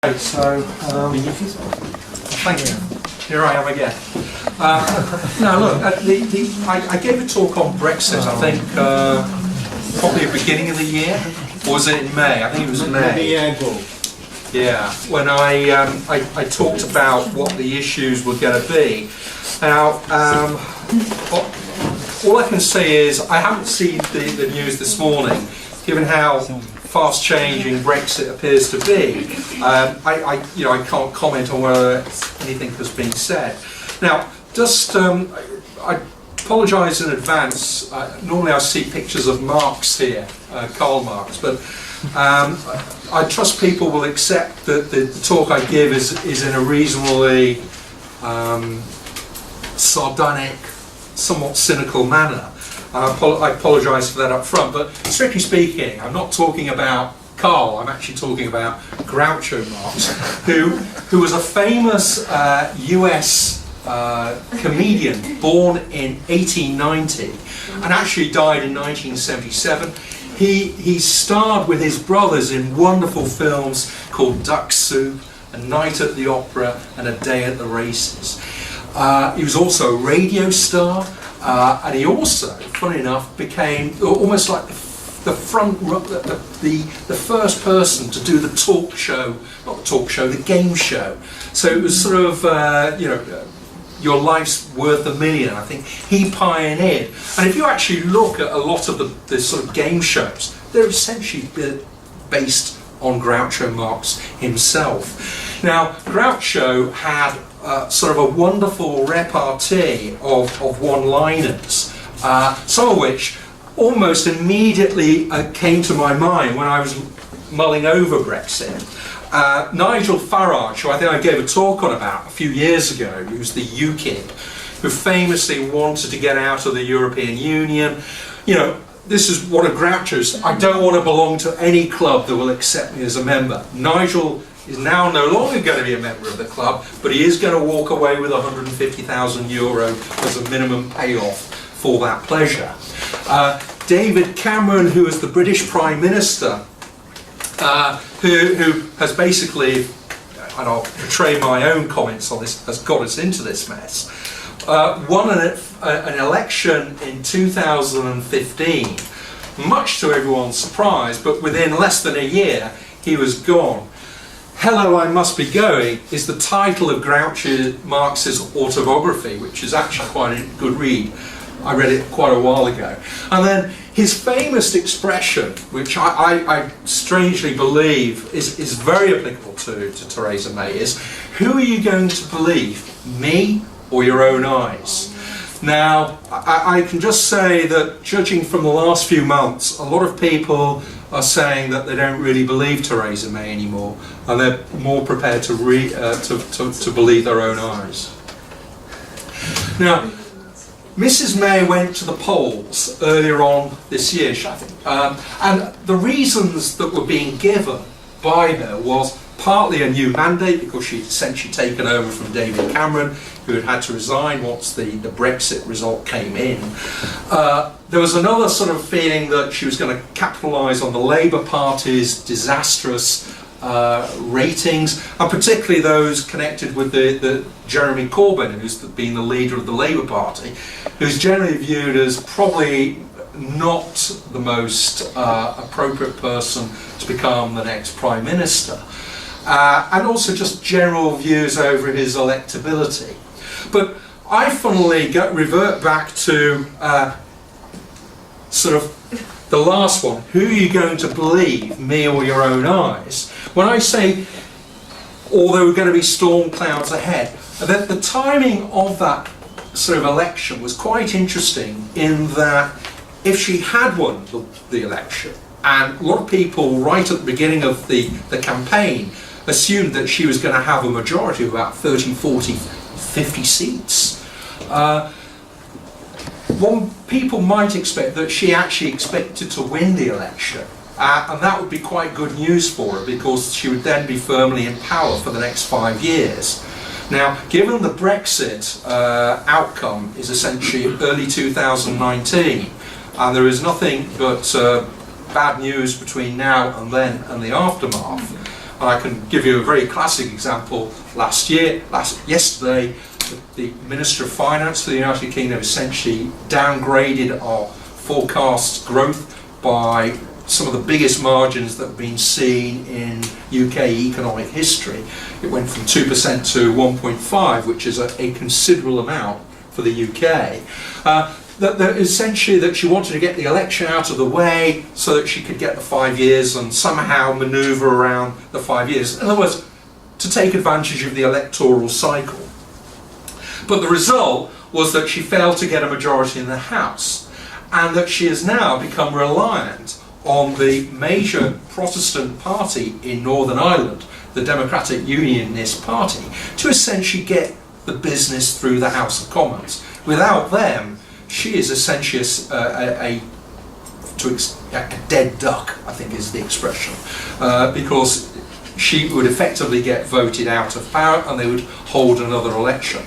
Okay, so, thank you. Here I am again. Now look, I gave a talk on Brexit, I think, probably at the beginning of the year, or was it in May? I think it was May. A year ago. Yeah, when I talked about what the issues were going to be. Now, all I can say is I haven't seen the news this morning, given how fast-changing Brexit appears to be. I can't comment on whether anything has been said. Now, just I apologise in advance. Normally I see pictures of Marx here, Karl Marx, but I trust people will accept that the talk I give is in a reasonably sardonic, somewhat cynical manner. I apologise for that up front, but strictly speaking, I'm not talking about Karl, I'm actually talking about Groucho Marx, who was a famous US comedian born in 1890 and actually died in 1977. He starred with his brothers in wonderful films called Duck Soup, A Night at the Opera and A Day at the Races. He was also a radio star, and he also, funny enough, became almost like the first person to do the talk show, not the talk show, the game show. So it was sort of, Your Life's Worth a Million. I think he pioneered. And if you actually look at a lot of the sort of game shows, they're essentially based on Groucho Marx himself. Now, Groucho had sort of a wonderful repartee of one-liners, some of which almost immediately came to my mind when I was mulling over Brexit. Nigel Farage, who I think I gave a talk on about a few years ago, who was the UKIP, who famously wanted to get out of the European Union. You know, this is one of Groucho's, I don't want to belong to any club that will accept me as a member. Nigel is now no longer going to be a member of the club, but he is going to walk away with €150,000 as a minimum payoff for that pleasure. David Cameron, who is the British Prime Minister, who has basically, and I'll portray my own comments on this, has got us into this mess, won an election in 2015, much to everyone's surprise, but within less than a year he was gone. Hello, I Must Be Going is the title of Groucho Marx's autobiography, which is actually quite a good read. I read it quite a while ago. And then his famous expression, which I strangely believe is very applicable to Theresa May, is, who are you going to believe, me or your own eyes? Now, I can just say that judging from the last few months, a lot of people are saying that they don't really believe Theresa May anymore, and they're more prepared to believe their own eyes. Now, Mrs May went to the polls earlier on this year, I think, and the reasons that were being given by her was partly a new mandate, because she'd essentially taken over from David Cameron, who had to resign once the Brexit result came in. There was another sort of feeling that she was going to capitalise on the Labour Party's disastrous ratings, and particularly those connected with the Jeremy Corbyn, who's been the leader of the Labour Party, who's generally viewed as probably not the most appropriate person to become the next Prime Minister, and also just general views over his electability. But I funnily revert back to sort of the last one, who are you going to believe, me or your own eyes? When I say, or there were going to be storm clouds ahead, that the timing of that sort of election was quite interesting, in that if she had won the election, and a lot of people right at the beginning of the campaign assumed that she was going to have a majority of about 30, 40, 50 seats. People might expect that she actually expected to win the election, and that would be quite good news for her, because she would then be firmly in power for the next 5 years. Now, given the Brexit outcome is essentially early 2019, and there is nothing but bad news between now and then and the aftermath, I can give you a very classic example. Yesterday, the Minister of Finance for the United Kingdom essentially downgraded our forecast growth by some of the biggest margins that have been seen in UK economic history. It went from 2% to 1.5%, which is a considerable amount for the UK. Essentially that she wanted to get the election out of the way so that she could get the 5 years and somehow manoeuvre around the 5 years. In other words, to take advantage of the electoral cycle. But the result was that she failed to get a majority in the House, and that she has now become reliant on the major Protestant party in Northern Ireland, the Democratic Unionist Party, to essentially get the business through the House of Commons. Without them, she is essentially a dead duck, I think is the expression, because she would effectively get voted out of power and they would hold another election.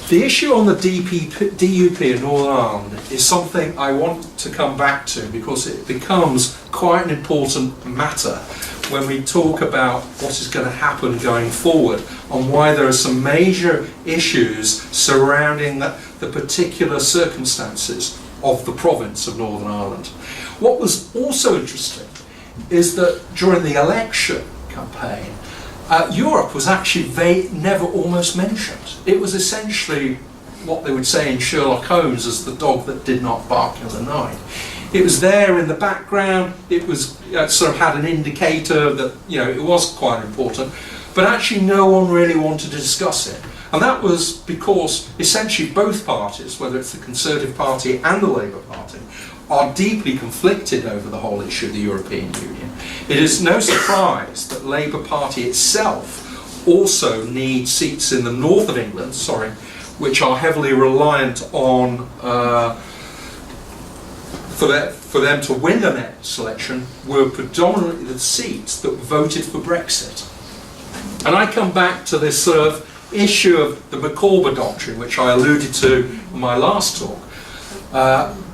The issue on the DUP in Northern Ireland is something I want to come back to because it becomes quite an important matter when we talk about what is going to happen going forward and why there are some major issues surrounding the particular circumstances of the province of Northern Ireland. What was also interesting is that during the election campaign, Europe was actually never almost mentioned. It was essentially what they would say in Sherlock Holmes as the dog that did not bark in the night. It was there in the background, it was sort of had an indicator that it was quite important, but actually no one really wanted to discuss it. And that was because essentially both parties, whether it's the Conservative Party and the Labour Party, are deeply conflicted over the whole issue of the European Union. It is no surprise that the Labour Party itself also needs seats in the north of England, which are heavily reliant on, for them to win the next election, were predominantly the seats that voted for Brexit. And I come back to this sort of issue of the Micawber doctrine, which I alluded to in my last talk.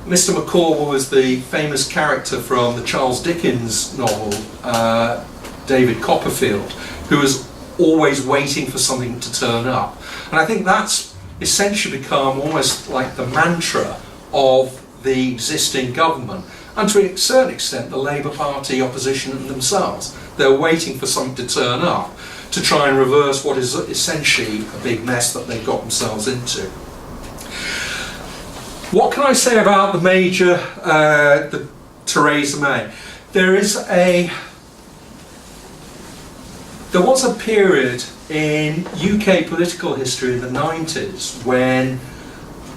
Mr. Micawber was the famous character from the Charles Dickens novel, David Copperfield, who was always waiting for something to turn up. And I think that's essentially become almost like the mantra of the existing government, and to a certain extent the Labour Party opposition themselves. They're waiting for something to turn up to try and reverse what is essentially a big mess that they've got themselves into. What can I say about the major, the Theresa May? There was a period in UK political history in the 90s when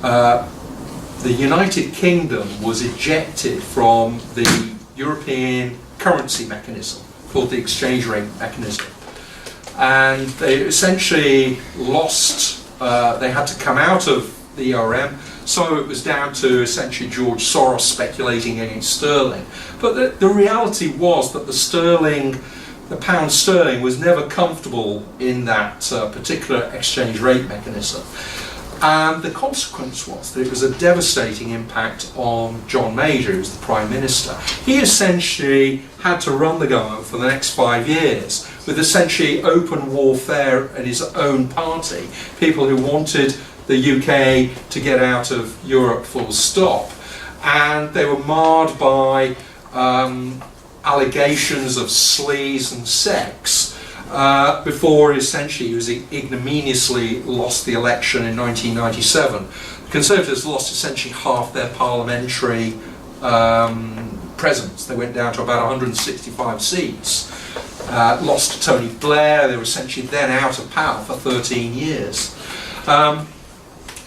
the United Kingdom was ejected from the European currency mechanism called the exchange rate mechanism. And they essentially lost, they had to come out of the ERM. So it was down to essentially George Soros speculating against sterling. But the reality was that the pound sterling was never comfortable in that particular exchange rate mechanism. And the consequence was that it was a devastating impact on John Major, who was the Prime Minister. He essentially had to run the government for the next 5 years with essentially open warfare in his own party, people who wanted the UK to get out of Europe full stop, and they were marred by allegations of sleaze and sex before essentially he was ignominiously lost the election in 1997. The Conservatives lost essentially half their parliamentary presence. They went down to about 165 seats. Lost to Tony Blair. They were essentially then out of power for 13 years.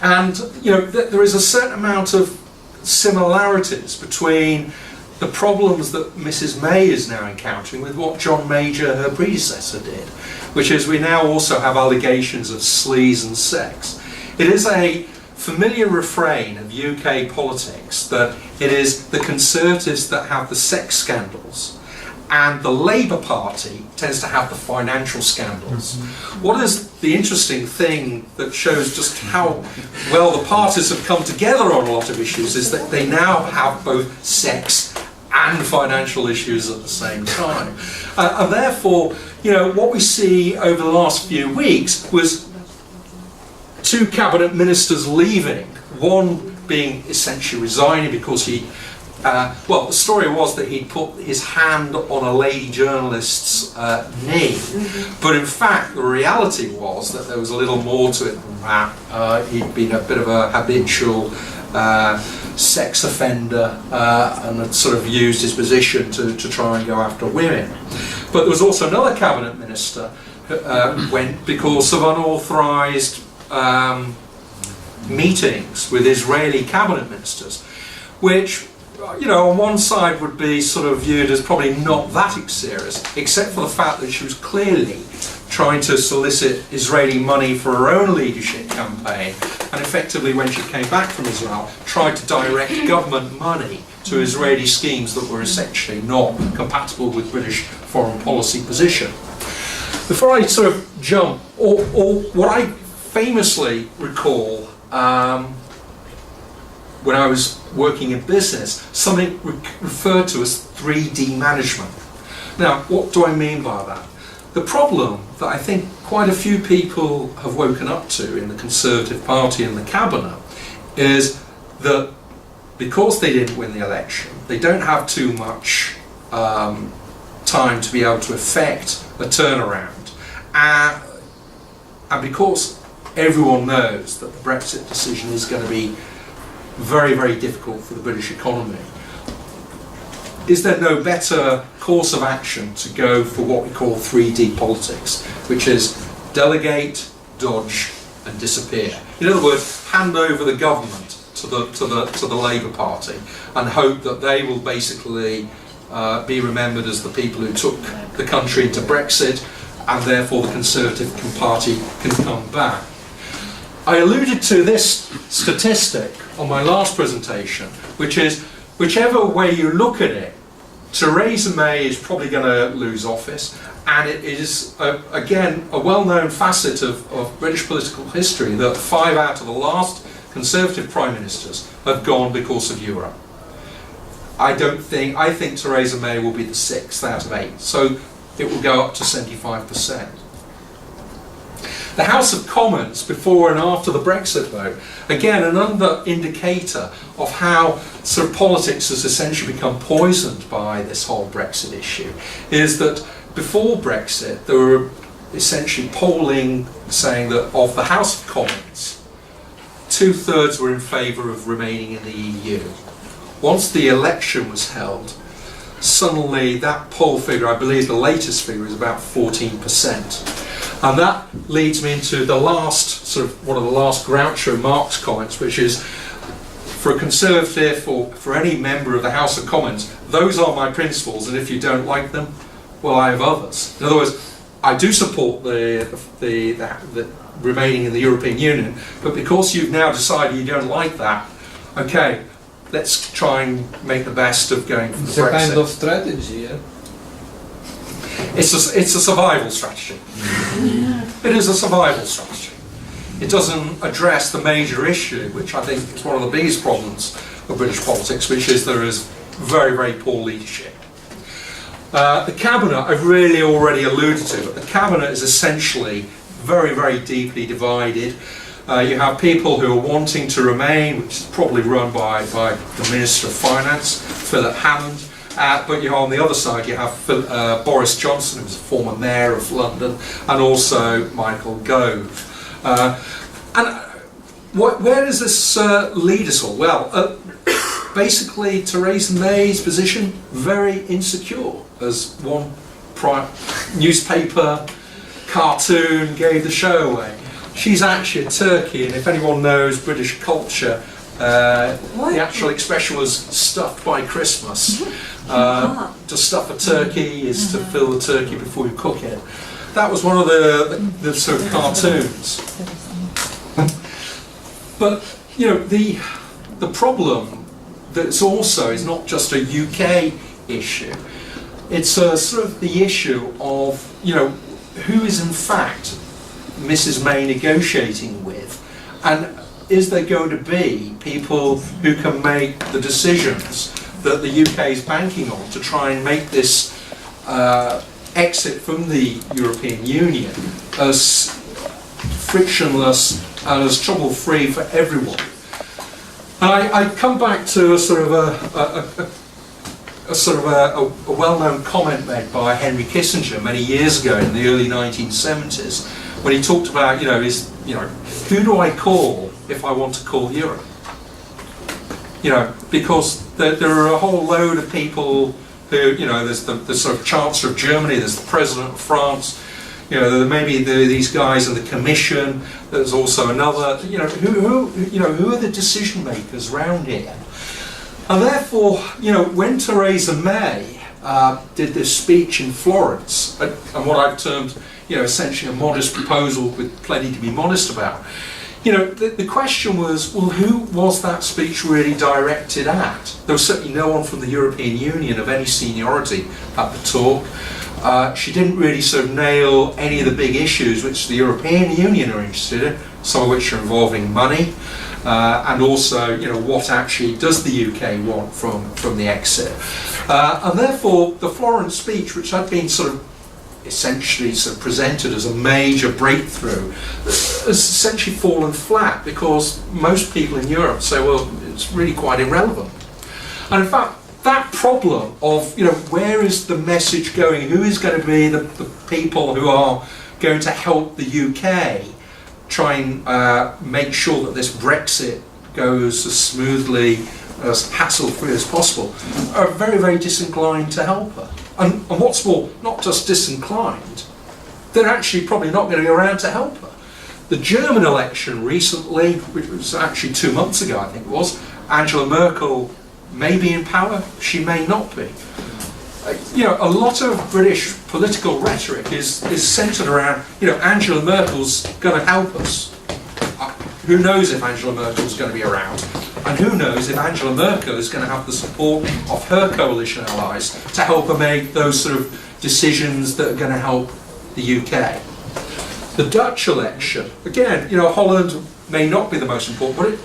And there is a certain amount of similarities between the problems that Mrs May is now encountering with what John Major, her predecessor, did, which is we now also have allegations of sleaze and sex. It is a familiar refrain of UK politics that it is the Conservatives that have the sex scandals and the Labour Party tends to have the financial scandals. What is the interesting thing that shows just how well the parties have come together on a lot of issues is that they now have both sex and financial issues at the same time. And therefore, you know, what we see over the last few weeks was 2 cabinet ministers leaving, one being essentially resigning because he, well, the story was that he'd put his hand on a lady journalist's knee, but in fact the reality was that there was a little more to it than that. He'd been a bit of a habitual sex offender and had sort of used his position to try and go after women. But there was also another cabinet minister who went because of unauthorised meetings with Israeli cabinet ministers, which, you know, on one side would be sort of viewed as probably not that serious, except for the fact that she was clearly trying to solicit Israeli money for her own leadership campaign, and effectively when she came back from Israel tried to direct government money to Israeli schemes that were essentially not compatible with British foreign policy position. Before I sort of jump, or what I famously recall when I was working in business, something referred to as 3D management. Now, what do I mean by that? The problem that I think quite a few people have woken up to in the Conservative Party and the Cabinet is that because they didn't win the election, they don't have too much time to be able to effect a turnaround. And because everyone knows that the Brexit decision is going to be very, very difficult for the British economy, is there no better course of action to go for what we call 3D politics, which is delegate, dodge and disappear? In other words, hand over the government to the Labour Party and hope that they will basically be remembered as the people who took the country into Brexit, and therefore the Conservative Party can come back. I alluded to this statistic on my last presentation, which is whichever way you look at it, Theresa May is probably going to lose office, and it is, again, a well-known facet of British political history that 5 out of the last Conservative Prime Ministers have gone because of Europe. I think Theresa May will be the 6th out of 8, so it will go up to 75%. The House of Commons, before and after the Brexit vote, again another indicator of how sort of politics has essentially become poisoned by this whole Brexit issue, is that before Brexit there were essentially polling saying that of the House of Commons, 2/3 were in favour of remaining in the EU. Once the election was held, suddenly that poll figure, I believe the latest figure, is about 14%. And that leads me into the last, sort of one of the last Groucho Marx comments, which is, for a Conservative or for any member of the House of Commons, those are my principles, and if you don't like them, well, I have others. In other words, I do support the remaining in the European Union, but because you've now decided you don't like that, okay, let's try and make the best of going for It's Brexit. a kind of strategy, yeah? It's a survival strategy. It is a survival strategy. It doesn't address the major issue, which I think is one of the biggest problems of British politics, which is there is very, very poor leadership. The Cabinet, I've really already alluded to, but the Cabinet is essentially very, very deeply divided. You have people who are wanting to remain, which is probably run by the Minister of Finance, Philip Hammond. But you know, on the other side you have Boris Johnson, who's a former mayor of London, and also Michael Gove. Where does this lead us all? Well, basically Theresa May's position, very insecure, as one newspaper cartoon gave the show away. She's actually a turkey, and if anyone knows British culture, the actual expression was stuffed by Christmas. To stuff a turkey is to fill the turkey before you cook it. That was one of the sort of cartoons. But you know, the problem that's also is not just a UK issue. It's sort of the issue of, you know, who is in fact Mrs. May negotiating with, and is there going to be people who can make the decisions that the UK is banking on to try and make this exit from the European Union as frictionless and as trouble-free for everyone. And I come back to a sort of a well-known comment made by Henry Kissinger many years ago in the early 1970s, when he talked about, who do I call if I want to call Europe? Because there are a whole load of people who, there's the sort of Chancellor of Germany, there's the President of France, there may be these guys in the Commission, there's also another, who are the decision makers around here? And therefore, when Theresa May did this speech in Florence, and what I've termed, essentially a modest proposal with plenty to be modest about, the question was, well, who was that speech really directed at? There was certainly no one from the European Union of any seniority at the talk. She didn't really sort of nail any of the big issues which the European Union are interested in, some of which are involving money, and also, what actually does the UK want from the exit. And therefore, the Florence speech, which had been sort of essentially sort of presented as a major breakthrough, has essentially fallen flat because most people in Europe say, well, it's really quite irrelevant. And in fact, that problem of, where is the message going? Who is going to be the people who are going to help the UK try and make sure that this Brexit goes as smoothly, as hassle-free as possible, are very, very disinclined to help her. And what's more, not just disinclined, they're actually probably not going to go around to help her. The German election recently, which was actually 2 months ago, I think it was, Angela Merkel may be in power, she may not be. A lot of British political rhetoric is centred around, Angela Merkel's going to help us. Who knows if Angela Merkel's going to be around? And who knows if Angela Merkel is going to have the support of her coalition allies to help her make those sort of decisions that are going to help the UK. The Dutch election, again, Holland may not be the most important, but it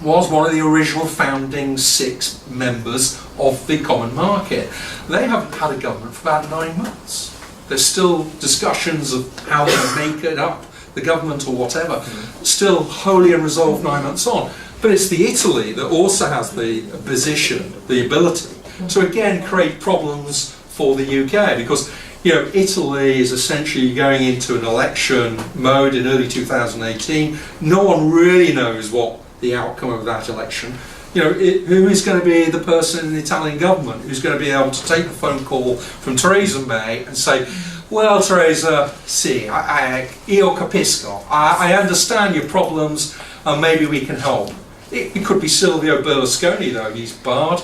was one of the original founding 6 members of the common market. They haven't had a government for about 9 months. There's still discussions of how they make it up, the government or whatever, still wholly unresolved 9 months on. But it's the Italy that also has the position, the ability to again create problems for the UK, because Italy is essentially going into an election mode in early 2018. No one really knows what the outcome of that election. Who is going to be the person in the Italian government who's going to be able to take a phone call from Theresa May and say, well, Theresa, sì, io capisco. I understand your problems and maybe we can help. It could be Silvio Berlusconi, though, he's barred.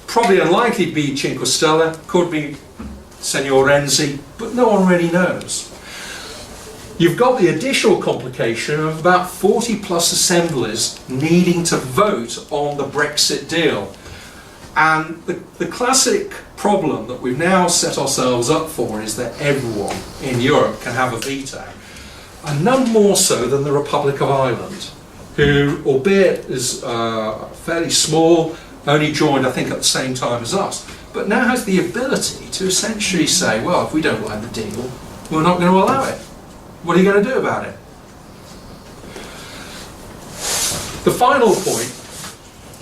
Probably unlikely to be Cinque Stelle, could be Signor Renzi, but no one really knows. You've got the additional complication of about 40 plus assemblies needing to vote on the Brexit deal. And the classic problem that we've now set ourselves up for is that everyone in Europe can have a veto. And none more so than the Republic of Ireland, who, albeit is fairly small, only joined, I think, at the same time as us, but now has the ability to essentially say, well, if we don't like the deal, we're not going to allow it. What are you going to do about it? The final point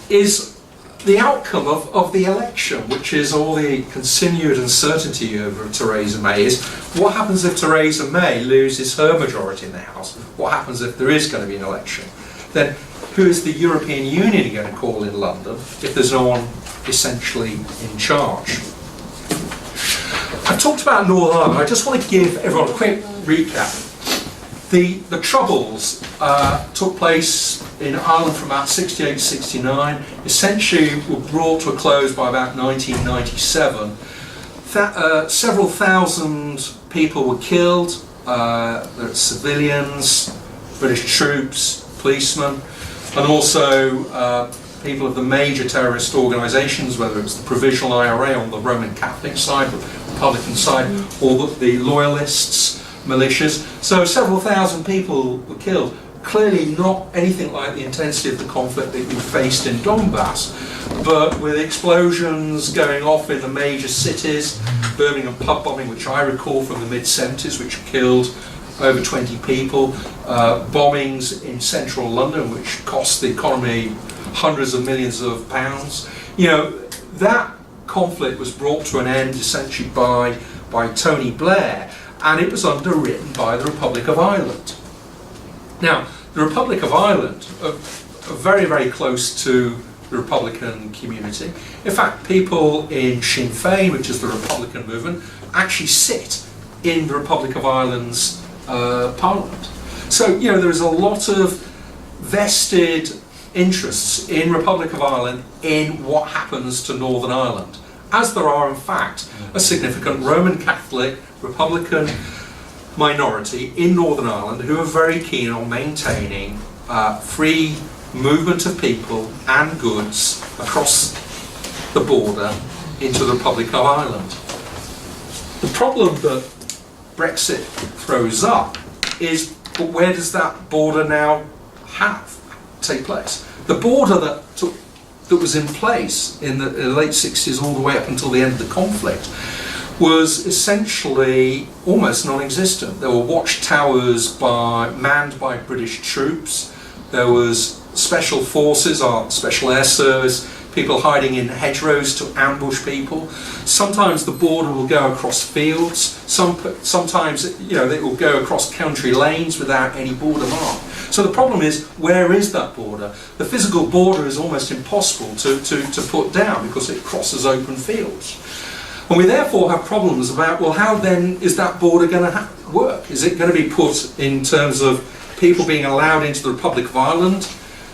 is the outcome of the election, which is all the continued uncertainty over Theresa May, is what happens if Theresa May loses her majority in the House? What happens if there is going to be an election? Then who is the European Union going to call in London if there's no one essentially in charge? I've talked about Northern Ireland. I just want to give everyone a quick recap. The Troubles took place in Ireland from about 68 to 69, essentially were brought to a close by about 1997. Several thousand people were killed, civilians, British troops, policemen, and also people of the major terrorist organisations, whether it's the Provisional IRA on the Roman Catholic side, the Republican side, or the Loyalists, militias. So several thousand people were killed. clearly not anything like the intensity of the conflict that you faced in Donbass, but with explosions going off in the major cities, Birmingham pub bombing, which I recall from the mid-70s, which killed over 20 people, bombings in central London, which cost the economy hundreds of millions of pounds. You know, that conflict was brought to an end essentially by Tony Blair, and it was underwritten by the Republic of Ireland. Now, the Republic of Ireland are very, very close to the Republican community. In fact, people in Sinn Féin, which is the Republican movement, actually sit in the Republic of Ireland's Parliament. So, you know, there is a lot of vested interests in Republic of Ireland in what happens to Northern Ireland, as there are in fact a significant Roman Catholic Republican minority in Northern Ireland who are very keen on maintaining free movement of people and goods across the border into the Republic of Ireland. The problem that Brexit throws up is, but where does that border now take place? The border that was in place in the late 60s all the way up until the end of the conflict was essentially almost non-existent. There were watchtowers manned by British troops. There was special forces, our special air service, people hiding in hedgerows to ambush people. Sometimes the border will go across fields. Sometimes, you know, it will go across country lanes without any border mark. So the problem is, where is that border? The physical border is almost impossible to put down because it crosses open fields. And we therefore have problems about, well, how then is that border going to work? Is it going to be put in terms of people being allowed into the Republic of Ireland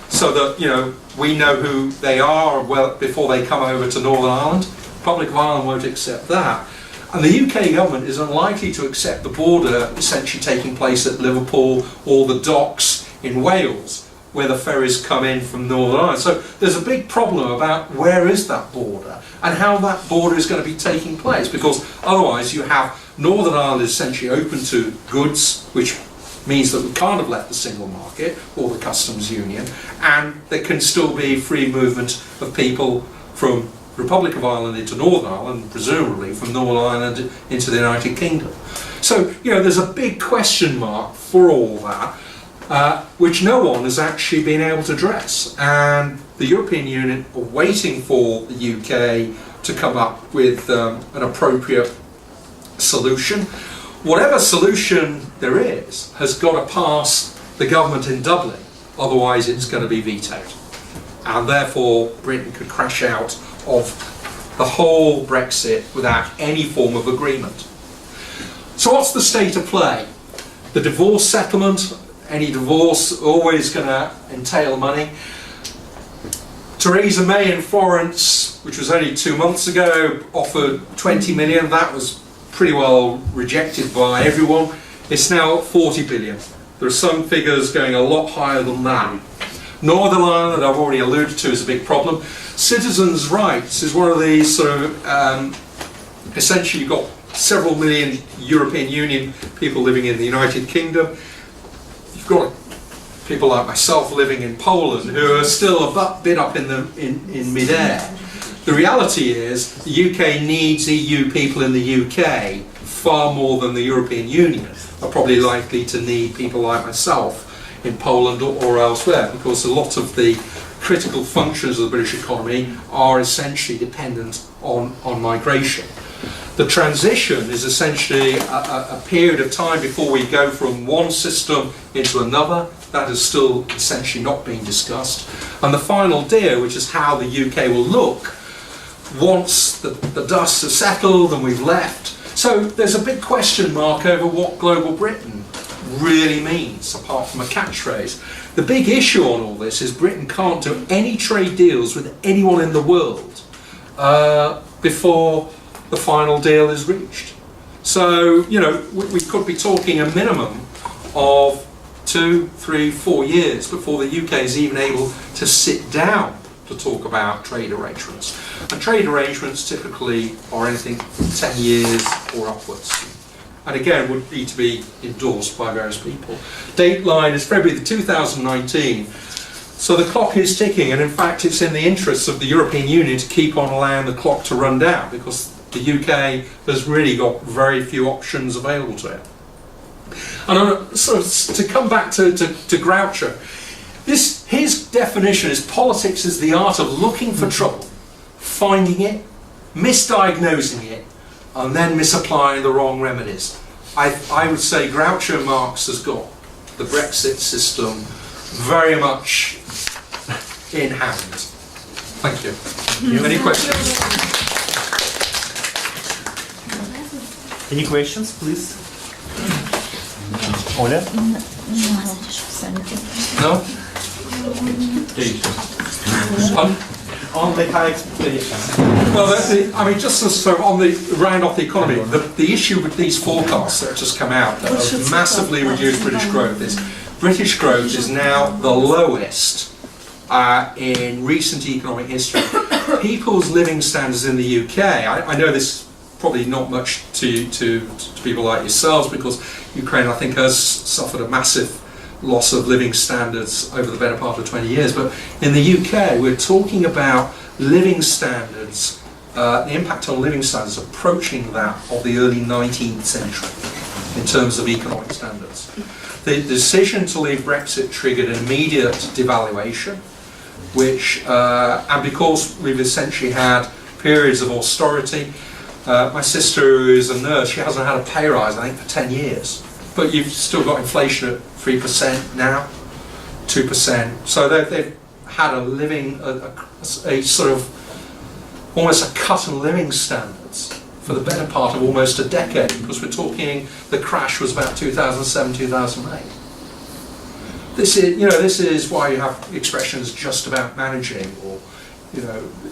so that, you know, we know who they are well before they come over to Northern Ireland? The Republic of Ireland won't accept that. And the UK government is unlikely to accept the border essentially taking place at Liverpool or the docks in Wales, where the ferries come in from Northern Ireland. So there's a big problem about where is that border and how that border is going to be taking place, because otherwise you have Northern Ireland essentially open to goods, which means that we can't have left the single market or the customs union, and there can still be free movement of people from the Republic of Ireland into Northern Ireland, presumably from Northern Ireland into the United Kingdom. So, you know, there's a big question mark for all that, which no one has actually been able to address. And the European Union are waiting for the UK to come up with an appropriate solution. Whatever solution there is has got to pass the government in Dublin, otherwise it's going to be vetoed. And therefore Britain could crash out of the whole Brexit without any form of agreement. So what's the state of play? The divorce settlement, any divorce always going to entail money. Theresa May in Florence, which was only 2 months ago, offered 20 million. That was pretty well rejected by everyone. It's now at 40 billion. There are some figures going a lot higher than that. Northern Ireland, I've already alluded to, is a big problem. Citizens' rights is one of these sort of, essentially you've got several million European Union people living in the United Kingdom. You've got people like myself living in Poland who are still a bit up in mid-air. The reality is the UK needs EU people in the UK far more than the European Union are probably likely to need people like myself in Poland or elsewhere, because a lot of the critical functions of the British economy are essentially dependent on migration. The transition is essentially a period of time before we go from one system into another. That is still essentially not being discussed. And the final deal, which is how the UK will look once the dust has settled and we've left. So there's a big question mark over what global Britain really means, apart from a catchphrase. The big issue on all this is Britain can't do any trade deals with anyone in the world before the final deal is reached. So, you know, we could be talking a minimum of 2, 3, 4 years before the UK is even able to sit down to talk about trade arrangements. And trade arrangements typically are anything from 10 years or upwards. and again would need to be endorsed by various people. Date line is February 2019. So the clock is ticking, and in fact it's in the interests of the European Union to keep on allowing the clock to run down, because the UK has really got very few options available to it. And so to come back to Groucho, his definition is politics is the art of looking for trouble, finding it, misdiagnosing it, and then misapplying the wrong remedies. I would say Groucho Marx has got the Brexit system very much in hand. Thank you. Any questions? Any questions, please? Оля? No? On the high expectations. Well, I mean, just so on the round off the economy, the issue with these forecasts that have just come out that have massively reduced British growth is British growth is now the lowest in recent economic history. People's living standards in the UK, I know this probably not much to people like yourselves, because Ukraine, I think, has suffered a massive loss of living standards over the better part of 20 years. But in the UK, we're talking about living standards, the impact on living standards approaching that of the early 19th century in terms of economic standards. The decision to leave Brexit triggered an immediate devaluation, which, and because we've essentially had periods of austerity, my sister, who is a nurse, she hasn't had a pay rise, I think, for 10 years. But you've still got inflation at 3% now, 2%. So they've had a sort of, almost a cut in living standards for the better part of almost a decade, because we're talking, the crash was about 2007, 2008. This is why you have expressions just about managing, or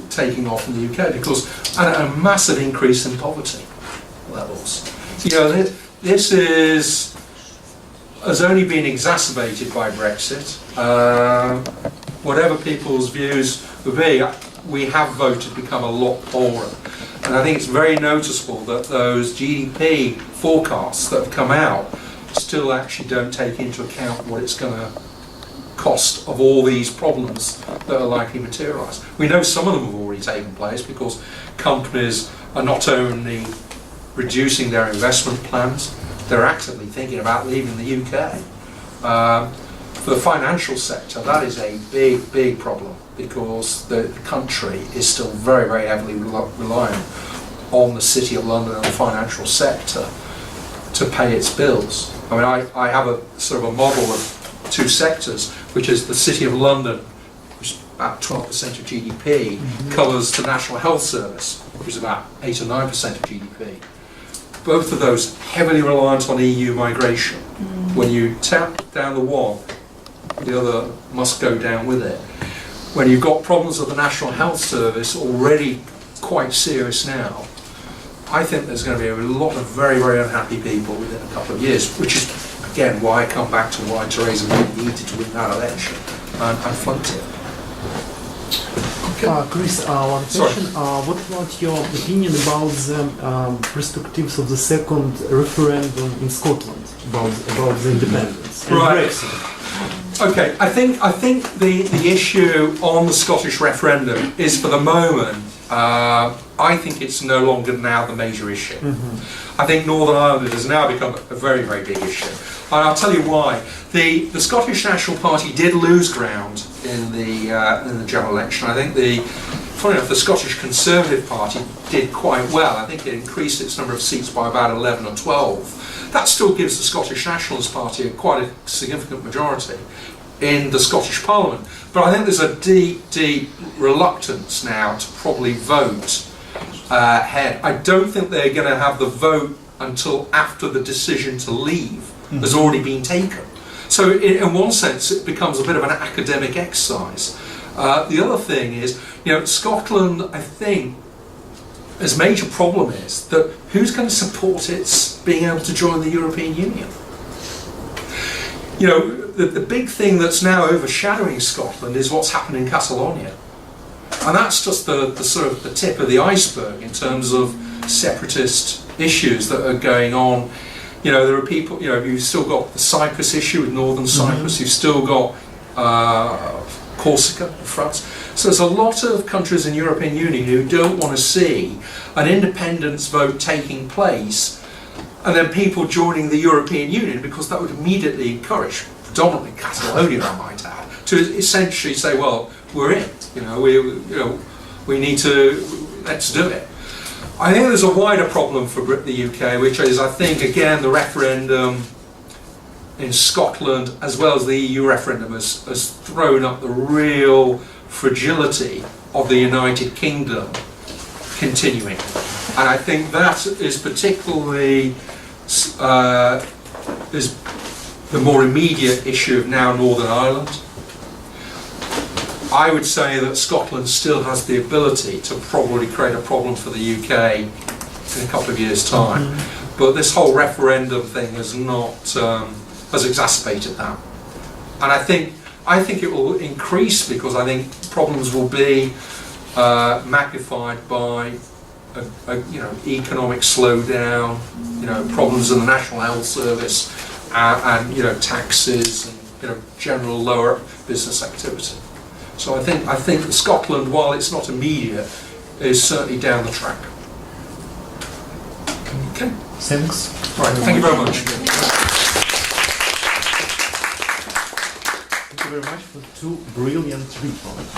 taking off in the UK, because a massive increase in poverty levels. This has only been exacerbated by Brexit. Whatever people's views would be, we have voted to become a lot poorer. And I think it's very noticeable that those GDP forecasts that have come out still actually don't take into account what it's going to cost of all these problems that are likely to materialise. We know some of them have already taken place, because companies are not only reducing their investment plans, they're actively thinking about leaving the UK. For the financial sector, that is a big problem, because the country is still very, very heavily reliant on the City of London and the financial sector to pay its bills. I mean, I have a sort of a model of two sectors, which is the City of London, which is about 12% of GDP, covers the National Health Service, which is about 8 or 9% of GDP. Both of those heavily reliant on EU migration. When you tap down the one, the other must go down with it. When you've got problems with the National Health Service already quite serious now, I think there's going to be a lot of very, very unhappy people within a couple of years, which is, again, why I come back to why Theresa May needed to win that election and flunked it. Chris, one question. What about your opinion about the perspectives of the second referendum in Scotland about the independence and Brexit? Okay, I think the issue on the Scottish referendum is, for the moment, I think it's no longer now the major issue. I think Northern Ireland has now become a very, very big issue. And I'll tell you why. The Scottish National Party did lose ground in the general election. I think funny enough, the Scottish Conservative Party did quite well. I think it increased its number of seats by about 11 or 12. That still gives the Scottish Nationalist Party quite a significant majority in the Scottish Parliament. But I think there's a deep reluctance now to probably vote ahead. I don't think they're going to have the vote until after the decision to leave has already been taken. So in one sense it becomes a bit of an academic exercise. The other thing is, Scotland, I think, its major problem is that who's going to support its being able to join the European Union? The big thing that's now overshadowing Scotland is what's happened in Catalonia. And that's just the sort of the tip of the iceberg in terms of separatist issues that are going on You know, there are people, you know, you've still got the Cyprus issue with northern Cyprus, you've still got Corsica, France. So there's a lot of countries in the European Union who don't want to see an independence vote taking place and then people joining the European Union, because that would immediately encourage, predominantly Catalonia I might add, to essentially say, well, we're in, we need to, let's do it. I think there's a wider problem for the UK, which is, I think, again, the referendum in Scotland, as well as the EU referendum, has thrown up the real fragility of the United Kingdom continuing. And I think that is particularly is the more immediate issue of now Northern Ireland. I would say that Scotland still has the ability to probably create a problem for the UK in a couple of years' time. But this whole referendum thing has not, has exacerbated that. And I think it will increase, because I think problems will be magnified by economic slowdown, problems in the National Health Service, and taxes, and general lower business activity. So I think that Scotland, while it's not immediate, is certainly down the track. Okay. Thanks. Right. Thank you very much. Thank you very much for two brilliant reports.